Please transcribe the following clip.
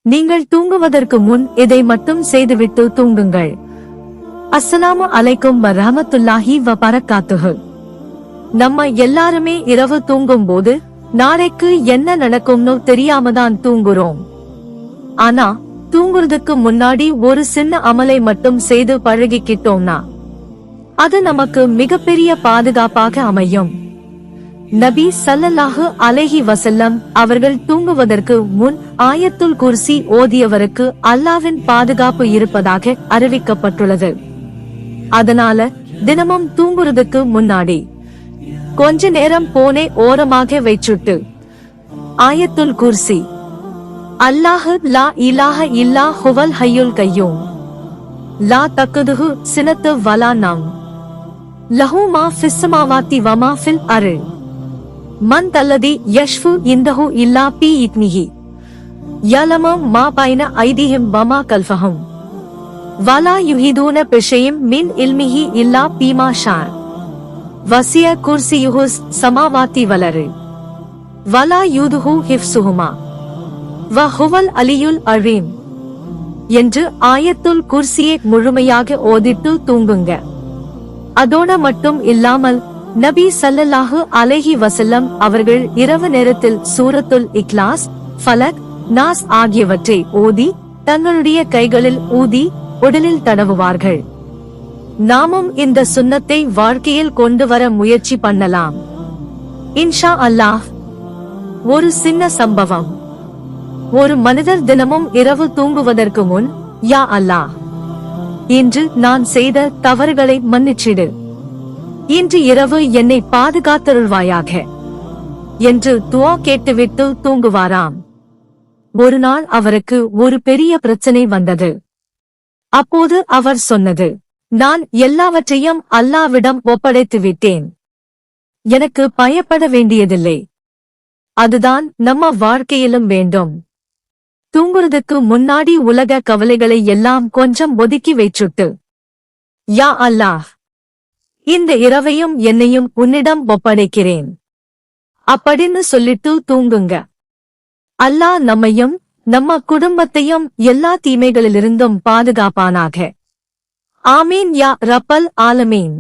நீங்கள் தூங்குவதற்கு முன் இதை மட்டும் செய்துவிட்டு தூங்குங்கள். அஸ்ஸலாமு அலைக்கும் வரஹ்மத்துல்லாஹி வபரகாத்துஹு. நம்ம எல்லாருமே இரவு தூங்கும் போது நாளைக்கு என்ன நடக்கும்னு தெரியாமதான் தூங்குறோம். ஆனா தூங்குறதுக்கு முன்னாடி ஒரு சின்ன அமலை மட்டும் செய்து பழகிக்கிட்டோம்னா அது நமக்கு மிகப்பெரிய பாதுகாப்பாக அமையும். நபி ஸல்லல்லாஹு அலைஹி வஸல்லம் அவர்கள் தூங்குவதற்கு முன் ஆயத்துல் குர்சி ஓதியவருக்கு அல்லாஹ்வின் பாதுகாப்பு இருப்பதாக அறிவிக்கப்பட்டுள்ளது. அதனால தினமும் தூங்குறதுக்கு முன்னாடி கொஞ்ச நேரம் போனே ஓரமாக வைச்சுட்டு ஆயத்துல் குர்சி அல்லாஹு லா இலாஹ இல்லா ஹுவல் ஹய்யுல் கய்யூம் லா தக்குதுஹு சினத்து வலா நம் லஹு மா ஃபிஸ் ஸமாவாத்தி வ மா ஃபில் அர்ள் மன் தல்லதி யஷ்ஃபு இந்தஹு இல்லா பி இத்னிஹி யலமு மா பைன ஐதிஹிம் வ மா கல்ஃபஹும் வலா யுஹிதூன பிஷைஇம் மின் இல்மிஹி இல்லா பீமா ஷா வசிய குர்சியுஹுஸ் ஸமாவாத்தி வல் அர்ள் வலா யூதுஹு ஹிஃப்ஸுஹுமா வ ஹுவல் அலியுல் அலீம் என்று ஆயத்துல் குர்சியை முழுமையாக ஓதிட்டு தூங்குங்க. அதோட மட்டும் இல்லாமல் நபி ஸல்லல்லாஹு அலைஹி வஸல்லம் அவர்கள் இரவு நேரத்தில் சூரத்துல் இக்லாஸ், ஃபலக், நாஸ் ஆகியவற்றை ஓதி தங்களுடைய கைகளில் ஊதி உடலில் தடவுவார்கள். நாமும் இந்த சுன்னத்தை வாழ்க்கையில் கொண்டு வர முயற்சி பண்ணலாம் இன்ஷா அல்லாஹ். ஒரு சின்ன சம்பவம். ஒரு மனிதர் தினமும் இரவு தூங்குவதற்கு முன் யா அல்லாஹ், இன்று நான் செய்த தவறுகளை மன்னிச்சிடு, இன்று இரவு என்னை பாதுகாத்தருள்வாயாக என்று துஆ கேட்டுவிட்டு தூங்குவாராம். ஒரு நாள் அவருக்கு ஒரு பெரிய பிரச்சனை வந்தது. அப்போது அவர் சொன்னது, நான் எல்லாவற்றையும் அல்லாஹ்விடம் ஒப்படைத்து விட்டேன், எனக்கு பயப்பட வேண்டியதில்லை. அதுதான் நம்ம வாழ்க்கையிலும் வேண்டும். தூங்குறதுக்கு முன்னாடி உலக கவலைகளை எல்லாம் கொஞ்சம் ஒதுக்கி வைச்சுட்டு யா அல்லாஹ், இந்த இரவையும் என்னையும் உன்னிடம் ஒப்படைக்கிறேன் அப்படின்னு சொல்லிட்டு தூங்குங்க. அல்லாஹ் நம்மையும் நம்ம குடும்பத்தையும் எல்லா தீமைகளிலிருந்தும் பாதுகாப்பானாக. ஆமீன் யா ரப்பல் ஆலமீன்.